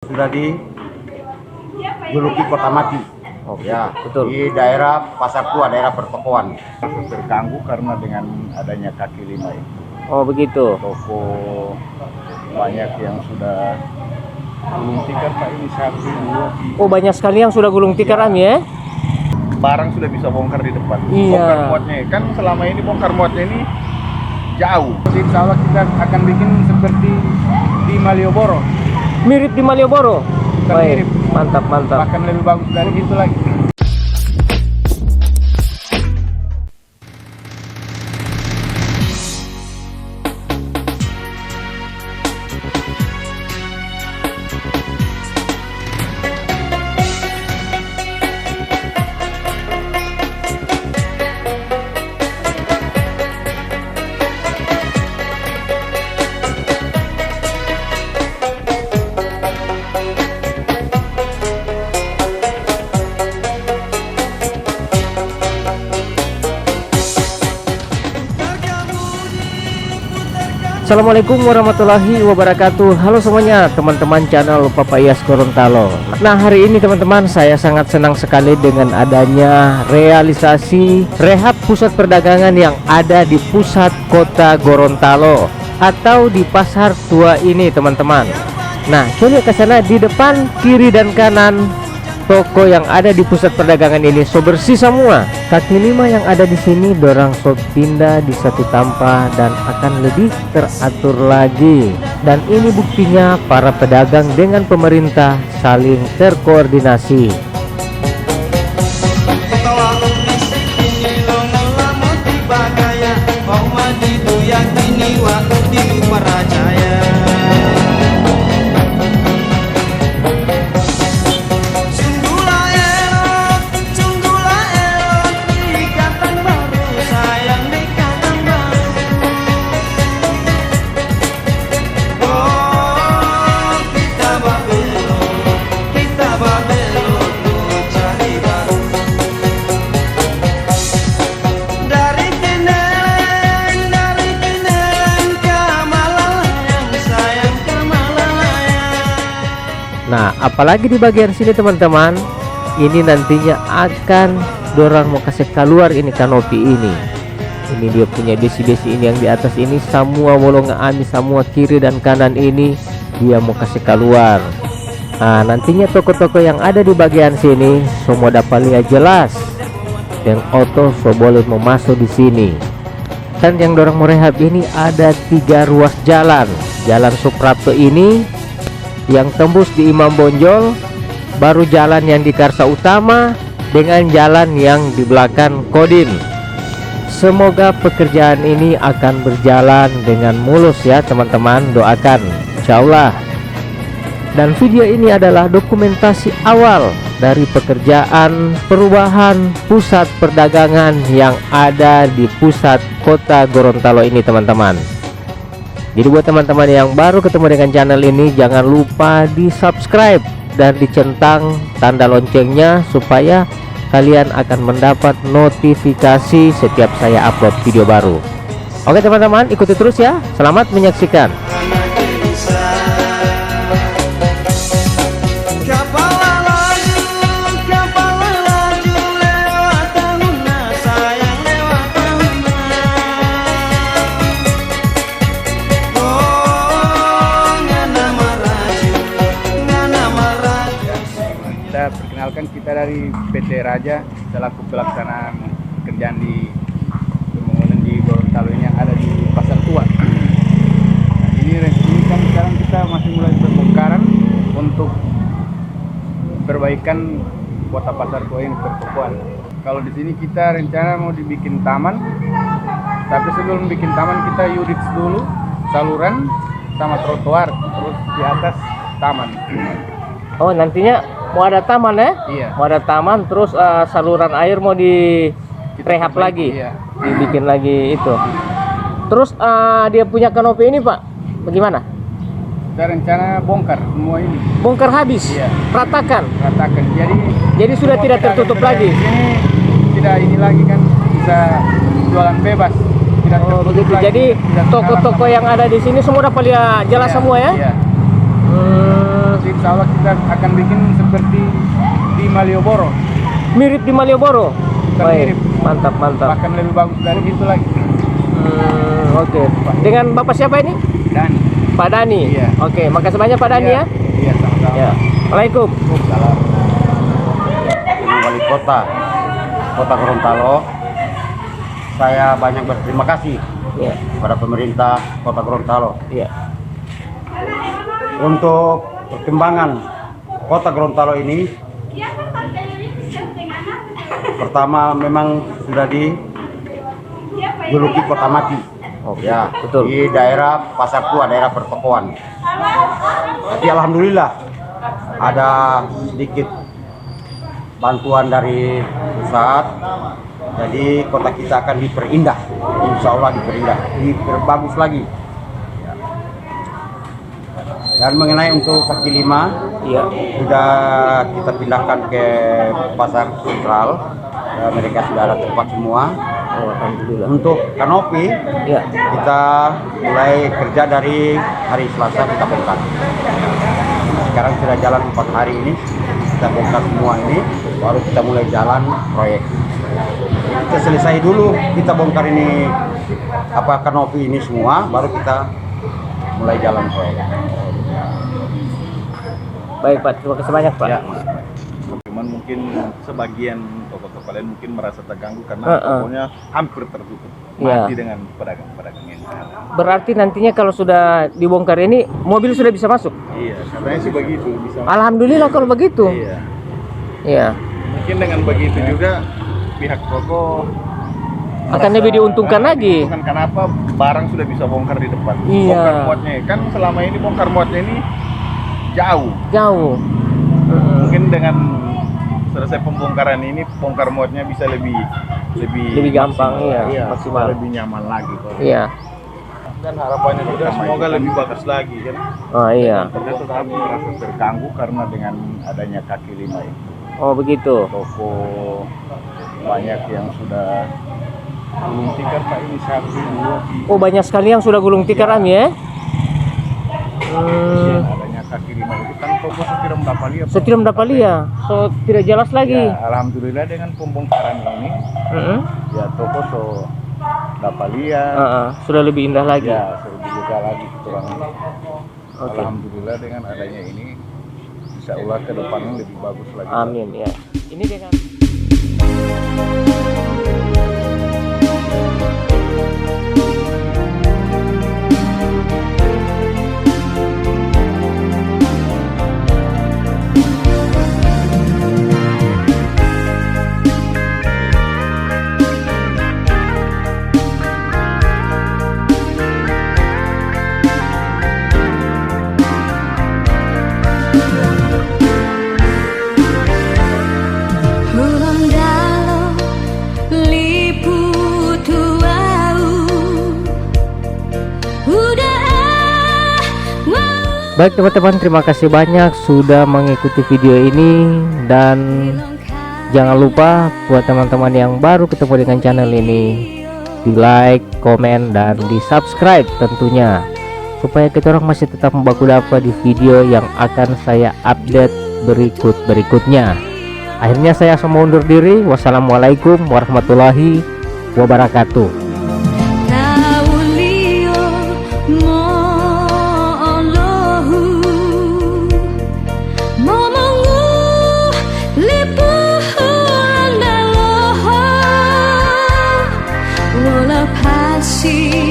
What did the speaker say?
Sudah dijuluki kota mati. Oh, Ya, betul. di daerah Pasar Tua, daerah pertokoan. Terganggu karena dengan adanya kaki lima itu. Oh, begitu. Toko banyak yang sudah gulung tikar Pak, ini satu dua. Oh, banyak sekali yang sudah gulung tikar Am ya. Barang sudah bisa bongkar di depan. Iya. Bongkar muatnya kan selama ini bongkar muatnya ini jauh. Insya Allah kita akan bikin seperti di Malioboro. Mirip di Malioboro. Bukan Baik, mirip. mantap, mantap. Bahkan lebih bagus dari itu lagi. Assalamualaikum warahmatullahi wabarakatuh. Halo semuanya, teman-teman channel Papayas Gorontalo. Nah, hari ini teman-teman, saya sangat senang sekali dengan adanya realisasi rehab pusat perdagangan yang ada di pusat kota Gorontalo atau di Pasar Tua ini, teman-teman. Nah, coba ke sana, di depan, kiri dan kanan toko yang ada di pusat perdagangan ini so bersih semua. Kaki lima yang ada di sini dorang so pindah di satu tanpa dan akan lebih teratur lagi. Dan ini buktinya para pedagang dengan pemerintah saling terkoordinasi. Nah, apalagi di bagian sini teman-teman, ini nantinya akan dorang mau kasih keluar ini kanopi ini. Ini dia punya desi-desi ini yang di atas ini, semua bolongan ami, semua kiri dan kanan ini dia mau kasih keluar. Nah, nantinya toko-toko yang ada di bagian sini semua dapat lihat jelas. Dan auto so boleh mau masuk di sini. Dan yang dorang mau rehab ini ada 3 ruas jalan. Jalan Suprapto ini yang tembus di Imam Bonjol, baru jalan yang di Karsa Utama dengan jalan yang di belakang Kodim. Semoga pekerjaan ini akan berjalan dengan mulus ya teman-teman, doakan insyaallah. Dan video ini adalah dokumentasi awal dari pekerjaan perubahan pusat perdagangan yang ada di pusat kota Gorontalo ini teman-teman. Jadi buat teman-teman yang baru ketemu dengan channel ini, jangan lupa di subscribe dan dicentang tanda loncengnya supaya kalian akan mendapat notifikasi setiap saya upload video baru. Oke teman-teman, ikuti terus ya. Selamat menyaksikan. Perkenalkan, kita dari PT Raja selaku pelaksanaan pekerjaan di pembangunan di Gorontalo ini yang ada di Pasar Tua. Nah, ini kan sekarang kita masih mulai pembongkaran untuk perbaikan kota Pasar Tua ini, pertokoan. Kalau di sini kita rencana mau dibikin taman, tapi sebelum bikin taman kita yudits dulu saluran sama trotoar, terus di atas taman. Oh, nantinya mau ada taman ya? Iya. Mau ada taman, terus saluran air mau di rehab lagi, Iya. dibikin lagi itu. Terus dia punya kanopi ini Pak, bagaimana? Kita rencana bongkar semua ini. Bongkar habis, Iya. ratakan. Ratakan. Jadi Sudah semua tidak pedagang tertutup pedagang lagi. di sini tidak ini lagi kan, bisa jualan bebas. Tidak Oh tertutup begitu. lagi. Jadi Tidak toko-toko terhalang yang ada di sini semua dapat lihat jelas Iya, semua ya? Iya. sih, insya Allah kita akan bikin seperti di Malioboro. Mirip di Malioboro. Bukan Baik, mirip. mantap mantap. Bahkan lebih bagus dari itu lagi. Oke. Dengan Bapak siapa ini? Dan Pak Dani. Iya. Oke, makasih banyak Pak Dani ya. Iya, sama-sama. Ya. Waalaikum. Salam. Ini wali kota Gorontalo. Saya banyak berterima kasih Ya. kepada pemerintah Kota Gorontalo Ya. untuk perkembangan Kota Gorontalo ini. Pertama memang sudah dijuluki kota mati. Oke, Ya, betul. di daerah Pasar Tua, daerah pertokoan. Tapi alhamdulillah ada sedikit bantuan dari pusat. Jadi kota kita akan diperindah, insya Allah diperindah, diperbagus lagi. Ya. Dan mengenai untuk kaki lima, Iya. sudah kita pindahkan ke pasar sentral. Ya, mereka sudah ada tempat semua. Oh, alhamdulillah. Untuk kanopi, Ya. kita mulai kerja dari hari Selasa kita bongkar. Sekarang sudah jalan 4 hari ini, kita bongkar semua ini, baru kita mulai jalan proyek. Kita selesai dulu, kita bongkar ini kanopi ini semua, baru kita mulai jalan proyek. Baik Pak, terima kasih banyak Pak. Ya. Cuman mungkin sebagian toko-toko lain mungkin merasa terganggu karena Heeh. tokonya hampir tertutup, Iya. mati dengan pedagang-pedagang yang ada. Berarti nantinya kalau sudah dibongkar ini mobil sudah bisa masuk. Iya, katanya sih begitu bisa. Alhamdulillah kalau begitu. Iya. Iya. Mungkin dengan begitu juga pihak toko Akan lebih diuntungkan lagi. Kan kenapa barang sudah bisa bongkar di depan. Iya. Bongkar muatnya kan selama ini bongkar muatnya ini jauh. Jauh. Mungkin dengan selesai pembongkaran ini bongkar muatnya bisa lebih gampang, maksimal. iya, maksimal. Lebih nyaman lagi kok. Iya. Dan harapannya juga semoga lebih bagus lagi kan. Oh iya. Kita tetap merasa terganggu karena dengan adanya kaki lima ini. Oh begitu. Toko banyak yang sudah gulung tikar Pak, ini 1, 2, 3. Oh banyak sekali yang sudah gulung tikar Am ya. Adanya kaki lima itu kan toko setiram dapalia. Pak. Setiram dapalia. So tidak jelas lagi. Ya, alhamdulillah dengan pembongkaran ini ya toko so dapalia. Sudah lebih indah lagi. Ya, lebih juga lagi kurang. Oke. Alhamdulillah dengan adanya ini insya Allah ke depannya lebih bagus lagi. Amin ya. Ini dengan Baik teman-teman, terima kasih banyak sudah mengikuti video ini. Dan jangan lupa buat teman-teman yang baru ketemu dengan channel ini, di like, komen, dan di subscribe tentunya, supaya kita orang masih tetap membaku dapat di video yang akan saya update berikutnya. Akhirnya saya semua undur diri. Wassalamualaikum warahmatullahi wabarakatuh. See